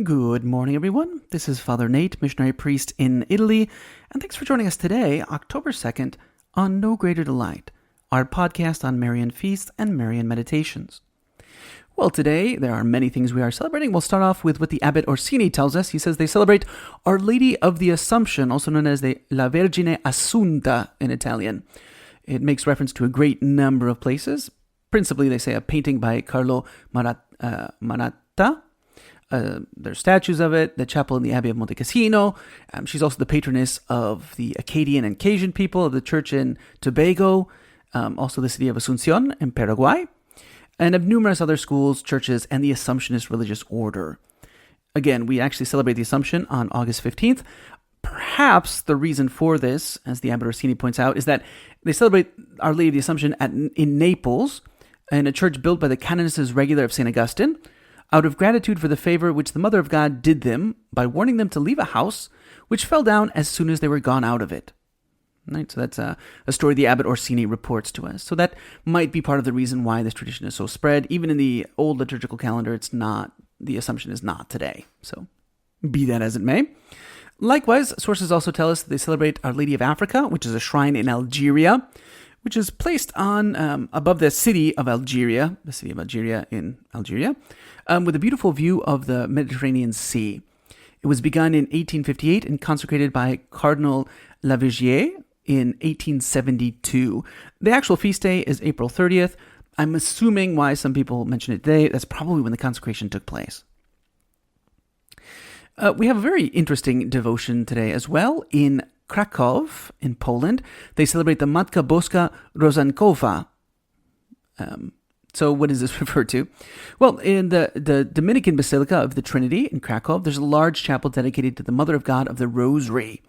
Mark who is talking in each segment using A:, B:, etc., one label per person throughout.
A: Good morning, everyone. This is Father Nate, missionary priest in Italy, and thanks for joining us today, October 2nd, on No Greater Delight, our podcast on Marian feasts and Marian meditations. Well, today there are many things we are celebrating. We'll start off with what the Abbot Orsini tells us. He says they celebrate Our Lady of the Assumption, also known as the La Vergine Assunta in Italian. It makes reference to a great number of places. Principally, they say a painting by Carlo Maratta. There's statues of it, the chapel in the Abbey of Monte Cassino. She's also the patroness of the Acadian and Cajun people, of the church in Tobago, also the city of Asuncion in Paraguay, and of numerous other schools, churches, and the Assumptionist religious order. Again, we actually celebrate the Assumption on August 15th. Perhaps the reason for this, as the Abbot Orsini points out, is that they celebrate Our Lady of the Assumption in Naples, in a church built by the Canonesses Regular of St. Augustine, out of gratitude for the favor which the Mother of God did them by warning them to leave a house which fell down as soon as they were gone out of it. Right, so that's a story the Abbot Orsini reports to us. So that might be part of the reason why this tradition is so spread. Even in the old liturgical calendar, it's not, the Assumption is not today. So be that as it may. Likewise, sources also tell us that they celebrate Our Lady of Africa, which is a shrine in Algeria, which is placed on above the city of Algeria in Algeria, with a beautiful view of the Mediterranean Sea. It was begun in 1858 and consecrated by Cardinal Lavigier in 1872. The actual feast day is April 30th. I'm assuming why some people mention it today, that's probably when the consecration took place. We have a very interesting devotion today as well. In Krakow, in Poland, they celebrate the Matka Różańcowa. So what does this refer to? Well, in the Dominican Basilica of the Trinity in Krakow, there's a large chapel dedicated to the Mother of God of the Rosary.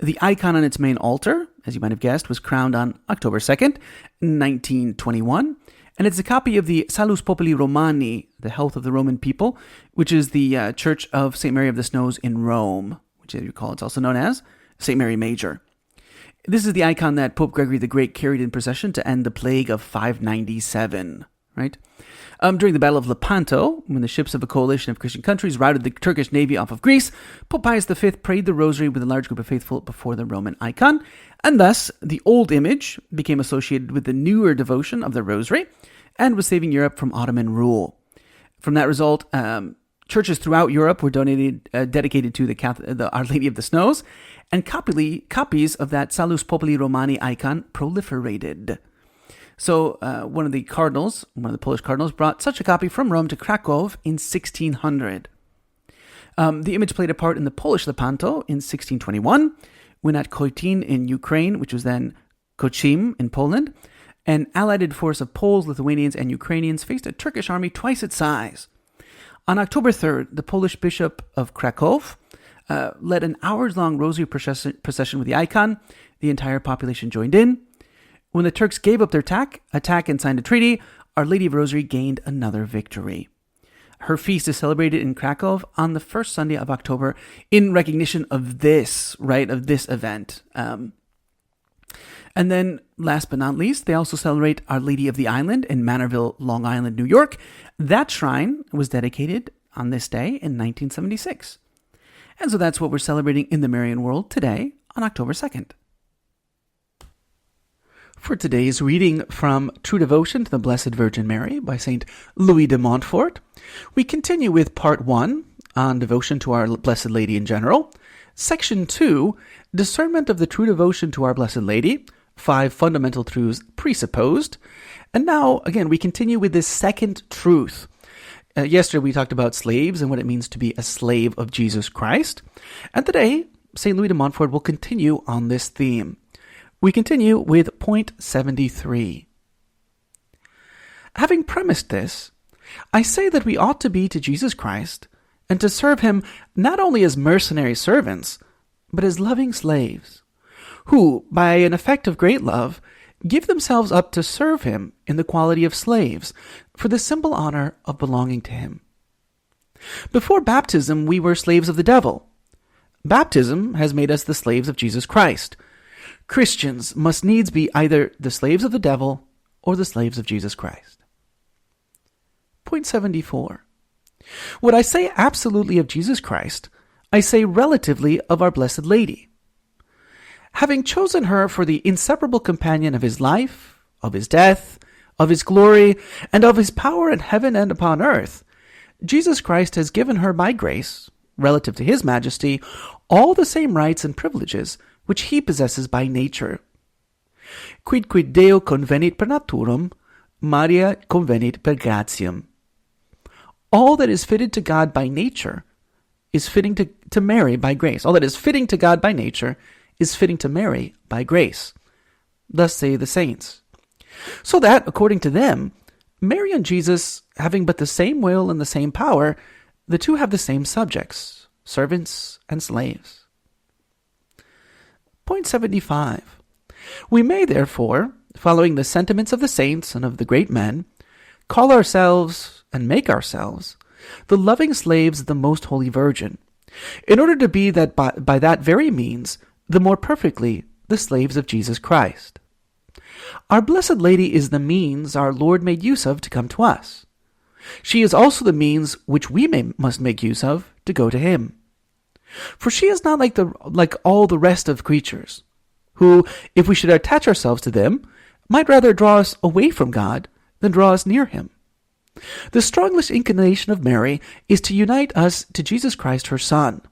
A: The icon on its main altar, as you might have guessed, was crowned on October 2nd, 1921, and it's a copy of the Salus Populi Romani, the health of the Roman people, which is the Church of St. Mary of the Snows in Rome, which, as you recall, it's also known as St. Mary Major. This is the icon that Pope Gregory the Great carried in procession to end the plague of 597, right? During the Battle of Lepanto, when the ships of a coalition of Christian countries routed the Turkish navy off of Greece, Pope Pius V prayed the rosary with a large group of faithful before the Roman icon, and thus the old image became associated with the newer devotion of the rosary and was saving Europe from Ottoman rule. From that result, churches throughout Europe were dedicated to the Our Lady of the Snows, and copies of that Salus Populi Romani icon proliferated. So one of the Polish cardinals, brought such a copy from Rome to Krakow in 1600. The image played a part in the Polish Lepanto in 1621, when at Koitin in Ukraine, which was then Kochim in Poland, an allied force of Poles, Lithuanians, and Ukrainians faced a Turkish army twice its size. On October 3rd, the Polish Bishop of Krakow led an hours-long rosary procession with the icon. The entire population joined in. When the Turks gave up their attack and signed a treaty, Our Lady of Rosary gained another victory. Her feast is celebrated in Krakow on the first Sunday of October in recognition of this event. And then, last but not least, they also celebrate Our Lady of the Island in Manorville, Long Island, New York. That shrine was dedicated on this day in 1976. And so that's what we're celebrating in the Marian world today on October 2nd. For today's reading from True Devotion to the Blessed Virgin Mary by St. Louis de Montfort, we continue with Part 1 on devotion to Our Blessed Lady in general, Section 2, Discernment of the True Devotion to Our Blessed Lady, 5 fundamental truths presupposed, and now, again, we continue with this second truth. Yesterday we talked about slaves and what it means to be a slave of Jesus Christ, and today St. Louis de Montfort will continue on this theme. We continue with point 73. Having premised this, I say that we ought to be to Jesus Christ and to serve him not only as mercenary servants, but as loving slaves, who, by an effect of great love, give themselves up to serve him in the quality of slaves, for the simple honor of belonging to him. Before baptism, we were slaves of the devil. Baptism has made us the slaves of Jesus Christ. Christians must needs be either the slaves of the devil or the slaves of Jesus Christ. Point 74. What I say absolutely of Jesus Christ, I say relatively of our Blessed Lady. Having chosen her for the inseparable companion of his life, of his death, of his glory, and of his power in heaven and upon earth, Jesus Christ has given her by grace, relative to his majesty, all the same rights and privileges which he possesses by nature. Quid Deo convenit per naturam, Maria convenit per gratiam. All that is fitted to God by nature is fitting to Mary by grace. All that is fitting to God by nature is fitting to Mary by grace. Thus say the saints. So that, according to them, Mary and Jesus, having but the same will and the same power, the two have the same subjects, servants and slaves. Point 75. We may, therefore, following the sentiments of the saints and of the great men, call ourselves and make ourselves the loving slaves of the Most Holy Virgin, in order to be that by that very means the more perfectly the slaves of Jesus Christ. Our Blessed Lady is the means our Lord made use of to come to us. She is also the means which we must make use of to go to him. For she is not like all the rest of creatures, who, if we should attach ourselves to them, might rather draw us away from God than draw us near him. The strongest inclination of Mary is to unite us to Jesus Christ, her Son.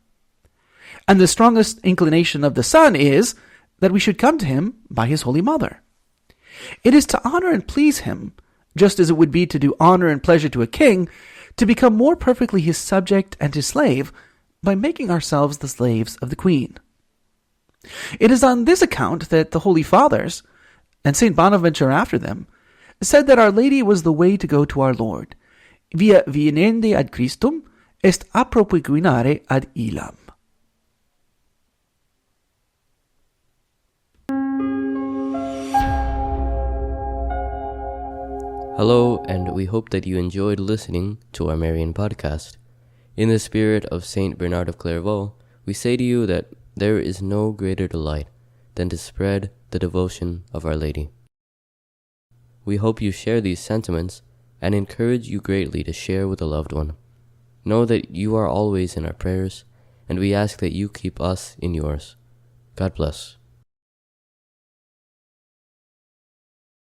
A: And the strongest inclination of the Son is that we should come to him by his Holy Mother. It is to honor and please him, just as it would be to do honor and pleasure to a king, to become more perfectly his subject and his slave by making ourselves the slaves of the Queen. It is on this account that the Holy Fathers, and Saint Bonaventure after them, said that Our Lady was the way to go to our Lord. Via vienende ad Christum est appropriginare ad illam.
B: Hello, and we hope that you enjoyed listening to our Marian podcast. In the spirit of Saint Bernard of Clairvaux, we say to you that there is no greater delight than to spread the devotion of Our Lady. We hope you share these sentiments and encourage you greatly to share with a loved one. Know that you are always in our prayers, and we ask that you keep us in yours. God bless.